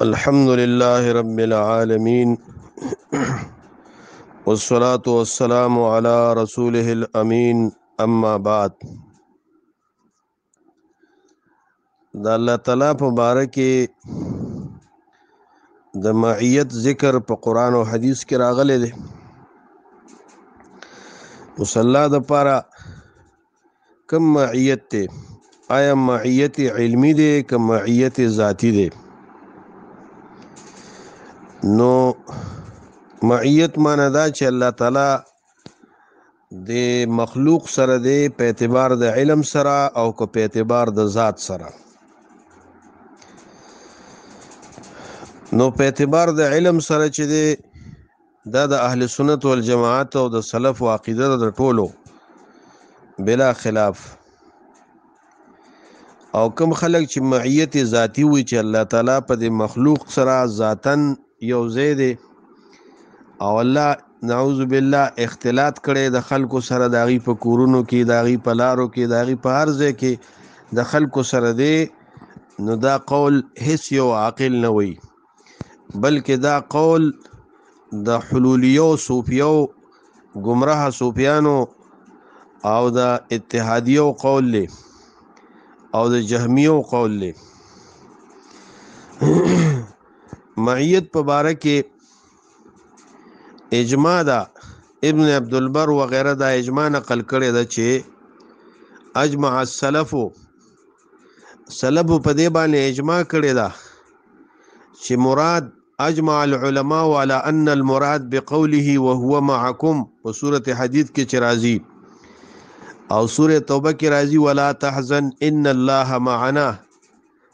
الحمد لله رب العالمين والصلاة والسلام على رسوله الأمين أما بعد. دا الله تعالی په باره کې د معیت ذکر په قرآن او حدیث کې راغلی دی. مصلا د پاره کم معیت دی؟ آیا معیت علمی دی که معیت ذاتی دی؟ نو معیت معنی دا چې الله تعالی د مخلوق سره دی په اعتبار د علم سره او که په اعتبار د ذات سره. نو په اعتبار د علم سره چې دی دا د اهل سنت والجماعت او د سلف و عقیده د ټولو بلا خلاف. او کم خلق چې معیت ذاتی وي چې الله تعالی په د مخلوق سره ذاتن یو ځای دی او الله نعوذ بالله اختلاط کړي د خلکو سره د هغې په کورونو کې د هغې په لارو کې د هغې په هر ځای کې د خلکو سره دی، نو دا قول هیڅ یو عاقل نه وي، بلکې دا قول د حلولیو صوفیو گمراه صوفیانو او د اتحادیو قول لی او د جهمیو قول لی. معیت په باره کې اجماع دا ابن عبدالبر وغیره دا اجماع نقل کړی ده چې اجمع السلفو سلفو په دې باندې اجماع کړی ده چې مراد اجمع العلماء على ان المراد بقوله وهو معكم په سورة حدید کې چې راځي او سورة توبه کې راځي ولا تحزن ان الله معنا،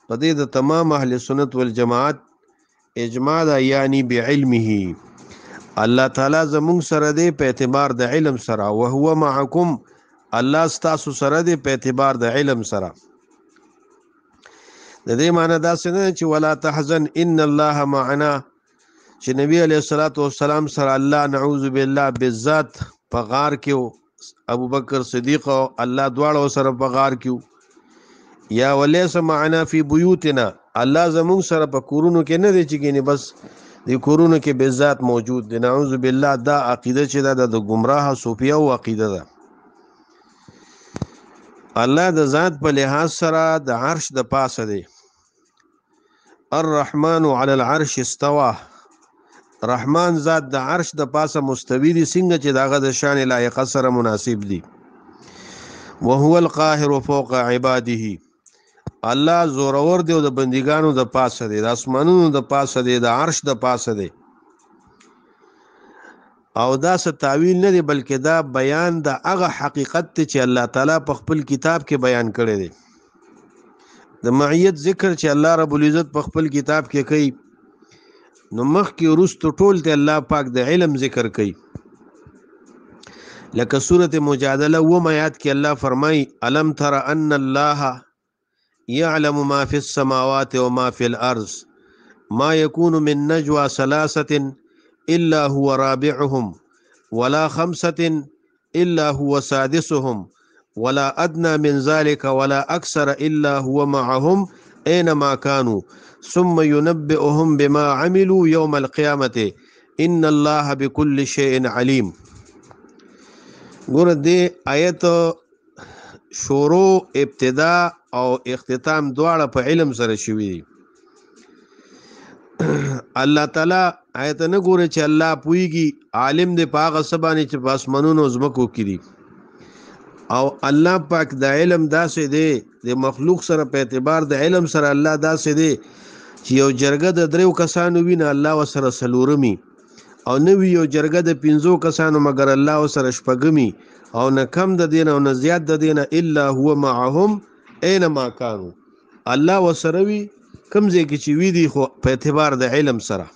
په دې د تمام اهل سنت والجماعت اجماع دا یعنی بعلمه الله تعالی زمونږ سره دی په اعتبار د علم سره، وهو معکم الله ستاسو سره دی په اعتبار د علم سره. د دې معنی داسې نه چې ولا تحزن ان الله معنا چې نبی علیه الصلاۃ والسلام سره الله نعوذ بالله بالذات په غار کې ابو بکر صدیق او الله دواړو سره په غار کې، یا ولیس معنا فی بیوتنا الله زمونږ سره په کورونو کې نه دی چې ګینه بس د کورونو کې بالذات موجود دی. نعوذ بالله دا عقیده چې دا د گمراه صوفیه او عقیده ده. الله د ذات په لحاظ سره د عرش د پاسه دی. الرحمن علی العرش استوى، رحمان ذات د عرش د پاسه مستوی دی څنګه چې داغه د شان لایقه سره مناسب دی. وهو القاهر فوق عباده، الله زورور دی او د بندګانو د پاسه دی، د اسمانونو د پاسه دی، د عرش د پاسه دی. او دا څه تعویل نه دی بلکې دا بیان د هغه حقیقت ته چې الله تعالی په خپل کتاب کې بیان کړی دی. د معیت ذکر چې الله رب العزت په خپل کتاب کې کوي نو مخکې وروستو ټول ته الله پاک د علم ذکر کوي. لکه سورة مجادله وم آیات کې الله فرمای الم تر ان الله يعلم ما في السماوات وما في الأرض ما يكون من نجوى ثلاثة إلا هو رابعهم ولا خمسة إلا هو سادسهم ولا أدنى من ذلك ولا أكثر إلا هو معهم أينما كانوا ثم ينبئهم بما عملوا يوم القيامة إن الله بكل شيء عليم. ګور دې آیت شروع ابتدا او اختتام دواړه په علم سره شوي دي. الله تعالی آیت نه ګوري چې الله پويږي عالم دی په هغه څه باندې چې په اسمانونو ځمکو کې دي، او الله پاک د علم داسې دی د مخلوق سره په اعتبار د علم سره الله داسې دی چې یو جرګه د دریو کسانو وینه الله وسره سلورمي، او نه وی یو جرګه د 5 کسانو مگر الله وسره شپږمي، او نه کم د دین او نه زیات د دین الا هو معهم اينما كانوا، الله وسروي کم ځای کې چې وی دي خو په اعتبار د علم سره.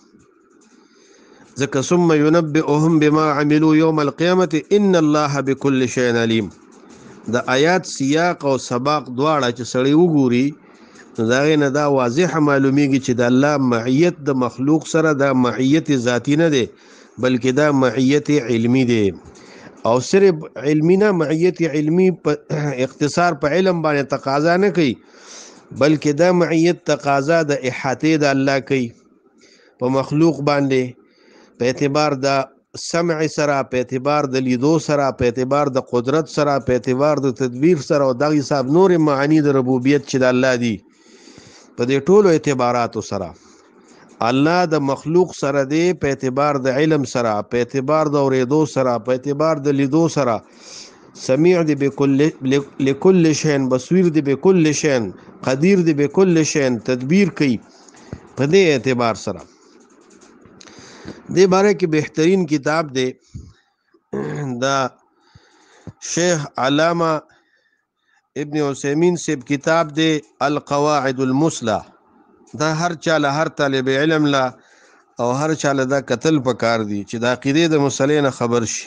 ځکه ثم ينبئهم بما عملوا يوم القيامه ان الله بكل شيء عليم. د آیات سیاق او سباق دواړه چې سړی وګوري نو دا غینه دا واضح معلومیږي چې د الله معیت د مخلوق سره دا معیت ذاتی نه دی بلکې دا معیت علمی دی. او صرف علمی نه، معیت علمی اختصار په علم باندې تقاضا نه کوي بلکې دا معیت تقاضا د احاطې د الله کوي په مخلوق باندې، په اعتبار د سمع سره، په اعتبار د لیدو سره، په اعتبار د قدرت سره، په اعتبار د تدبیر سره، او دغه حساب نور معانی د ربوبیت چې د الله دي، په دې ټولو اعتباراتو سره الله د مخلوق سره دی، په اعتبار د علم سره، په اعتبار د اوریدو سره، په اعتبار د لیدو سره. سمیع دی لكل شیء، بصیر دی بكل شیء، قدیر دی بكل شیء، تدبیر کوي په دې اعتبار سره. دې باره کې بهترین کتاب دی دا شیخ علامه ابن عثیمین سیب کتاب دی القواعد المثلی. دا هر چاله، هر طالب علم لا او هر چاله دا قتل پکار دی چې د عقیدې د مسلې نه خبر شي.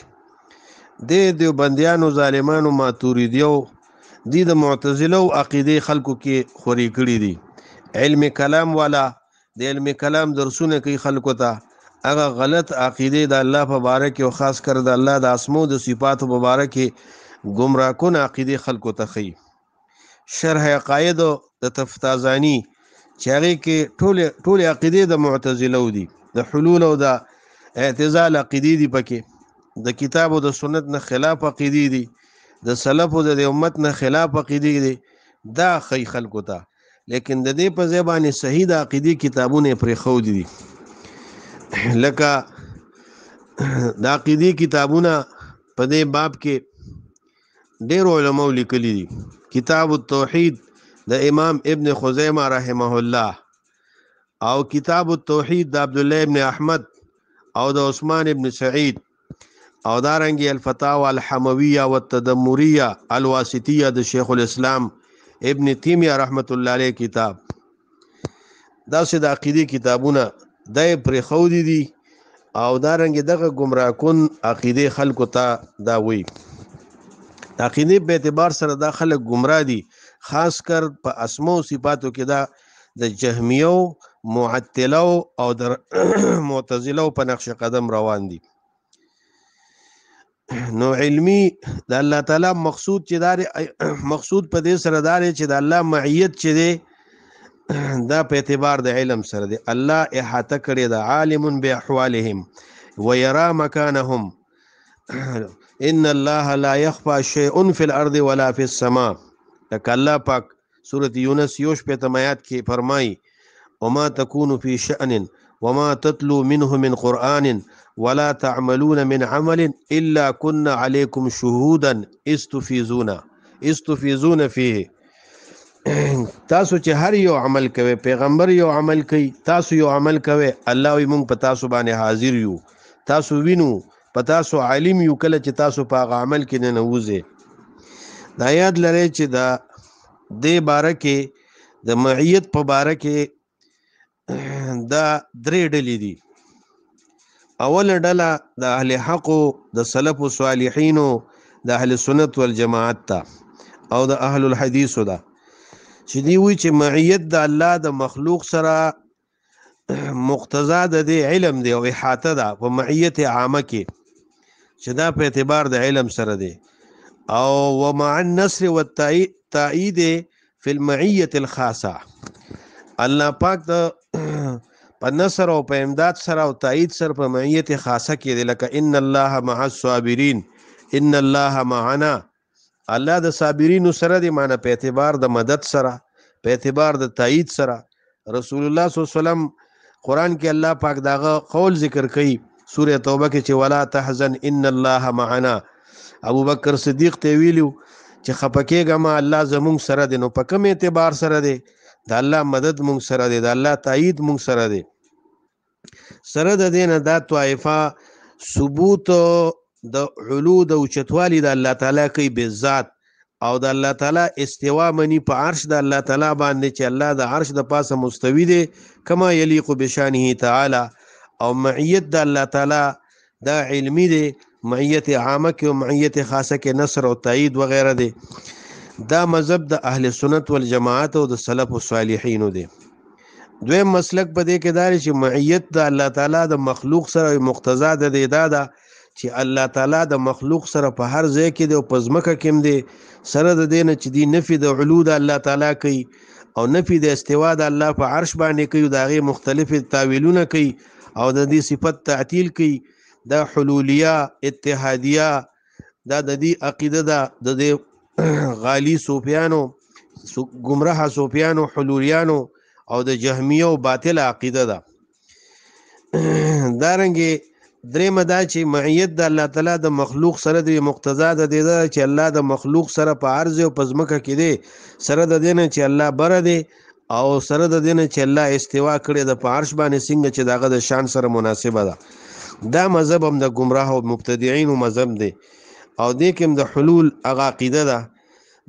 د دیوبندیانو، ظالمانو، ماتوریدیو، د معتزله او عقیدې خلکو کې خوري کړي دي. علم کلام والا د علم کلام درسونه کوي خلکو ته، هغه غلط عقیدې د الله په باره کې او خاص کر د الله د اسماء د صفاتو په باره کې گمراه کن عقیدې خلکو ته خي. شرح عقاید د تفتازانی چې هغې کې ټولې عقیدې د معتزله دي، د حلول او د اعتزال عقیدې دي، پکې د کتاب او د سنت نه خلاف عقیدې دي، د سلف او د امت نه خلاف عقیدې دي. دا خی خلکو ته، لیکن د دې په ځای باندې صحیح د عقیدې کتابونه پرېښودي دي. لکه د عقیدې کتابونه په دې باب کې ډېر علماء لیکلي دي. کتاب التوحید د امام ابن خزیمه رحمه الله، او کتاب التوحید د عبد الله ابن احمد او د عثمان ابن سعید، او دارنګي الفتاوى الحمویه والتدمریه الواسطیه د شیخ الاسلام ابن تیمیه رحمت الله علیه کتاب. دا سه د عقیدې کتابونه دای پرېښودي دي، او دارنګي دغه گمراه کن عقیدې خلکو ته دا وی. عقیدې په اعتبار سره دا خلک گمراه دي، خاص کر په اسماء او صفاتو کې دا د جهمیو، معطلو او د معتزلو په نقش قدم روان دي. نو علمی د الله تعالی مقصود چې دا مقصود په دې سره دا چې د الله معیت چې دی دا په اعتبار د علم سره دی. الله احاطه کړی د عالم باحوالهم ويرى مكانهم، ان الله لا يخفى شيء في الارض ولا في السماء. لکه الله پاک سورۃ یونس 65 کې فرمایي وما تكون في شأن وما تتلو منه من قرآن ولا تعملون من عمل إلا كنا عليكم شهودا استفیزون فيه. تاسو چې هر یو عمل کوي، پیغمبر یو عمل کوي، تاسو یو عمل کوي، الله وي مونږ په تاسو باندې حاضر یو، تاسو وینو، په تاسو عالم یو. کله چې تاسو په هغه عمل کې نه نوځئ. دا یاد لرئ چې دا دې باره کې د معیت په باره کې دا درې ډلې دي. اوله ډله د اهل حق، د سلف و صالحینو، د اهل سنت والجماعت ته، او د اهل الحدیث ده، چې دی وی چې معیت د الله د مخلوق سره مقتضا د دې علم دی او احاطه ده په معیت عامه کې، چې دا په اعتبار د علم سره دی. او ومع النصر والتأييد في المعیة الخاصه، الله پاک د په نصر او په امداد سره او تایید سره په معیت خاصه کې دی. لکه ان الله مع الصابرین، ان الله معنا، الله د صابرینو سره دی، معنی په اعتبار د مدد سره، په اعتبار د تایید سره. رسول الله صلی الله علیه وسلم قرآن کې الله پاک داغه قول ذکر کوي سوره توبه کې چې ولا تحزن ان الله معنا. ابو بکر صدیق ته ویلو چې خپکیګه ما الله زمونږ سره دی. نو په کوم اعتبار سره دی؟ د الله مدد مونږ سره دی، د الله تایید مونږ سره دی. سره د دینه دا طائفه ثبوت د علو د اوچتوالی د الله تعالی کوي به ذات، او د الله تعالی استوا منی په عرش د الله تعالی باندې چې الله د عرش د پاسه مستوی دی کما یلیق بشانه تعالی. او معیت د الله تعالی دا علمی دی، معیت عامه کې او معیت خاصه کې نصر او تایید وغیرہ دی. دا مذهب د اهل سنت والجماعت او د سلف و صالحین دی. دویم مسلک په دې کې دا چې معیت د الله تعالی د مخلوق سره مقتضا د دې دا ده چې الله تعالی د مخلوق سره په هر ځای کې دی او په ځمکه کې هم دی. سره د دې نه چې دی نفي د علو د الله تعالی کوي او نفي د استوا د الله په عرش باندې کوي دا غي مختلف تاویلونه کوي او د دې صفت تعطیل کوي دا حلولیه اتحادیه دا د دې عقیده ده د دې غالی صوفیانو گمراه صوفیانو حلولیانو او د جهمیه او باطل عقیده ده دارنګه درېمه دا چې معیت د الله تعالی د مخلوق سره د مقتضا د دې ده چې الله د مخلوق سره په عرض او په ځمکه کې دی سره د دې نه چې الله بره دی او سره د دې نه چې الله استوا کړی د په عرش باندې څنګه چې دغه د شان سره مناسبه ده دا مذهب هم د گمراه او مبتدعين مذهب دی او دې کې هم د حلول هغه عقیده ده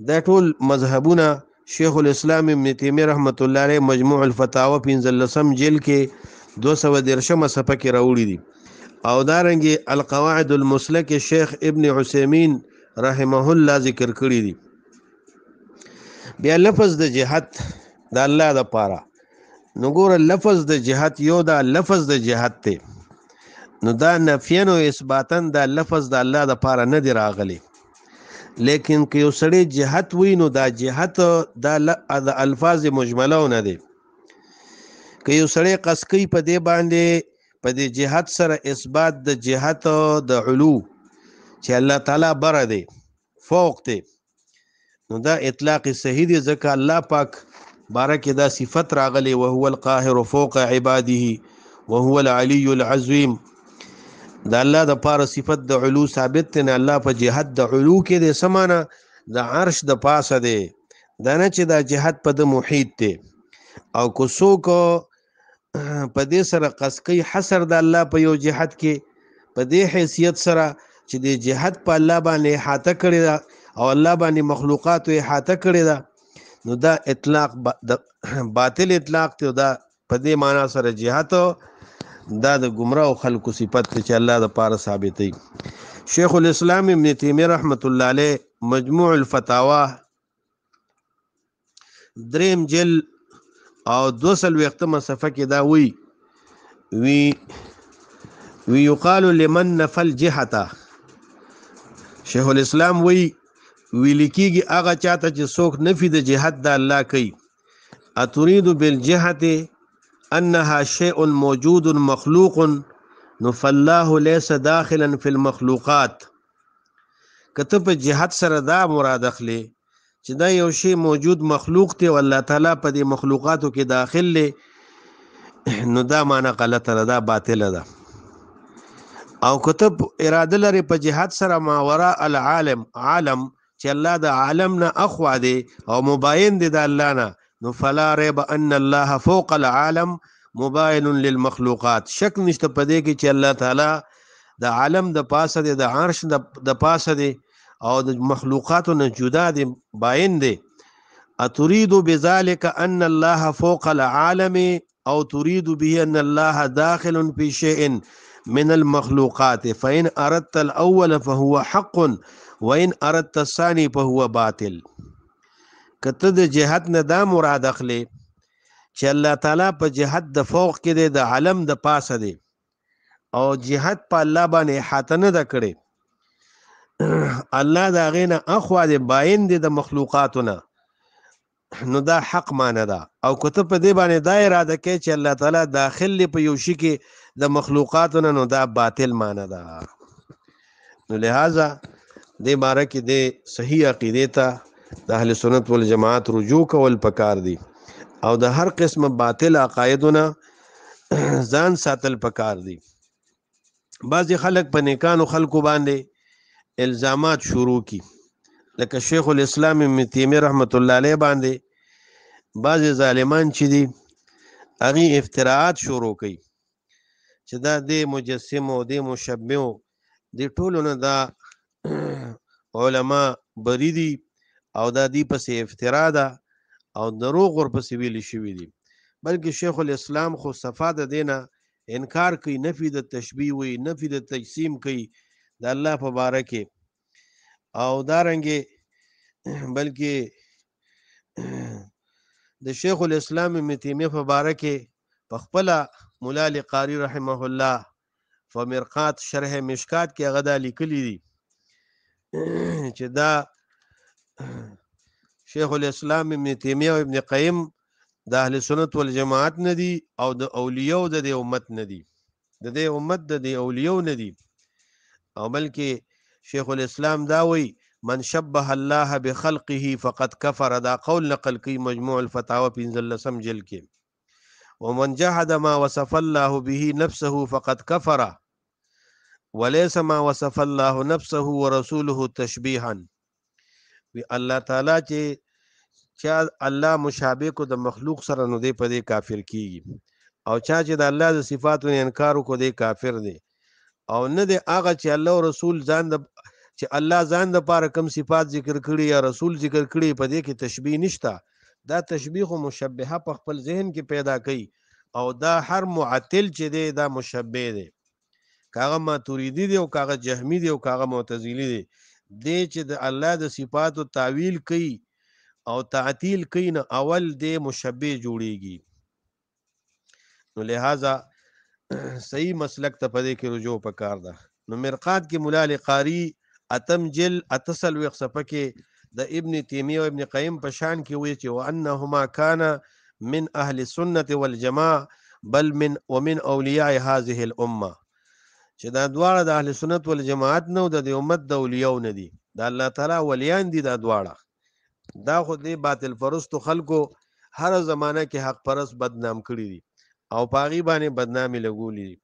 دا ټول مذهبونه شیخ الاسلام ابن تیمیه رحمت الله علیه مجموع الفتاوی 15 جلد کې 213 صفحه کې راوړي دي او دارنګي القواعد المسلک شیخ ابن عثیمین رحمه الله ذکر کړی دي بیا لفظ د جهاد د الله د پاره نو ګور لفظ د جهاد یو دا لفظ د جهاد ته نو دا نفین او اثباتن دا لفظ د الله د پاره نه دی راغلی لیکن که یو سړی جهاد وي نو دا جهاد د الفاظ مجمله نه دي که یو سړی قصکی په دې باندې په دې جهاد سره اثبات د جهاد د علو چې الله تعالی بره دی فوق دی نو دا اطلاق صحیح دی ځکه الله پاک بارک دا صفت راغلی وهو القاهر فوق عباده وهو العلي العظیم دا الله د پاره صفت د علو ثابت دی الله په جهاد د علو کې د سمانه د عرش د پاسه دی دا نه چې دا جهاد په د محیط دی او کو څوک په دې سره قصکی حصر د الله په یو جهاد کې په دې حیثیت سره چې د جهاد په الله باندې احاطه کړی دا او الله باندې مخلوقات احاطه کړی دا نو دا اطلاق باطل اطلاق ته دا په دې معنا سره جهاد دا د گمراه خلکو صفت چې الله د پاره ثابتې شیخ الاسلام ابن تیمیه رحمت الله علیه مجموع الفتاوی دریم جل او 200 صفحه کې دا وی یقال لمن نفل جهته شیخ الاسلام وی لیکيږي هغه چاته چې څوک نفي د جهاد د الله کوي اتريد بالجهه انها شيء موجود مخلوق فالله ليس داخلا في المخلوقات کته په جهاد سره دا مراد اخلي چې دا یو شی موجود مخلوق ته او الله تعالی په دې مخلوقاتو کې داخل لې نو دا معنی غلطه ده دا باطل ده او کتب اراده لري په جهاد سره ماورا العالم عالم چې الله د عالم نه اخوا دی او مباین دی د الله نه نو فلا ريب ان الله فوق العالم مباين للمخلوقات شک نشته په دې کې چې الله تعالی د عالم د پاسه دی د عرش د پاسه دی او د مخلوقاتو نه جدا دي باین دي اتريد بذلك ان الله فوق العالم او تريد به ان الله داخل في شيء من المخلوقات فان اردت الاول فهو حق وان اردت الثاني فهو باطل کته د جهاد نه دا مراد اخلي چې الله تعالی په جهاد د فوق کې د عالم د پاسه دي او جهاد په الله باندې احاطه نه کړي الله دا غینا اخوا دی باین دی د مخلوقاتونه نو دا حق معنی ده او کته په دې باندې دا اراده کوي چې الله تعالی داخل په یو شي کې د مخلوقاتونه نو دا باطل معنی ده نو لہذا دې باره کې د صحیح عقیده ته د اهل سنت والجماعت رجوع کول پکار دي او د هر قسم باطل عقایدونه ځان ساتل پکار دي بعضی خلک په نیکانو خلکو باندې الزامات شروع کی لکه شیخ الاسلام ابن تیمیه رحمت الله علیه باندې بعض ظالمان چې دي هغه افتراءات شروع کوي چې دا د مجسم او د مشبه د ټولو نه دا علما بری دي او دا دی پسې افتراء ده او دروغ ور پسې ویل شوی دي بلکې شیخ الاسلام خو صفات دینا انکار کوي نفي د تشبیه وي نفي د تجسیم کوي د الله په باره کې او دارنګه بلکې د شیخ الاسلام ابن تیمیه په باره کې په خپل مولا علی قاری رحمه الله فمرقات شرح مشکات کې هغه د لیکلي دي چې دا شیخ الاسلام ابن تیمیه او ابن قیم د اهل سنت والجماعت ندي او د اولیاء د دې امت ندي، د دې امت د دې اولیاء ندي، او بلکې شیخ الاسلام دا وی من شبه الله بخلقه فقد كفر، دا قول نقل کی مجموع الفتاوى 15 جلد کې. ومن جحد ما وصف الله به نفسه فقد كفر وليس ما وصف الله نفسه ورسوله تشبيها. وی الله تعالی چې الله مشابه کو د مخلوق سره نو دی په دې کافر کیږي، او چې د الله د صفاتو انکار کو دی کافر دی، او نه دی هغه چې الله او رسول ځان د چې الله ځان د پاره کم صفات ذکر کړي یا رسول ذکر کړي په دې کې تشبیه نشته. دا تشبیه او مشبهه په خپل ذهن کې پیدا کوي، او دا هر معطل چې دی دا مشبه دی، کاغه ماتوریدی دی او کاغه جهمی دی او کاغه معتزلی دی، دی چې د الله د صفاتو تعویل کوي او تعطیل کوي نه اول دی مشبه جوړیږي. نو لہذا صحیح مسلک ته پدې کې رجوع پکار ده. نو مرقات کې مولا علی قاری اتم جل اتصل وخ صفه کې د ابن تیمیه او ابن قیم په شان کې وی چې وانهما کان من اهل السنه والجماعه بل من ومن اولیاء هذه الامه، چې دا دواړه د اهل سنت والجماعت نو د امت د اولیاء نه دي، د الله تعالی ولیان دي دا دواړه. دا خو دې باطل پرستو خلکو هر زمانہ کې حق پرست بدنام کړی دي او پاغي باندې بدنامي لګولې دي.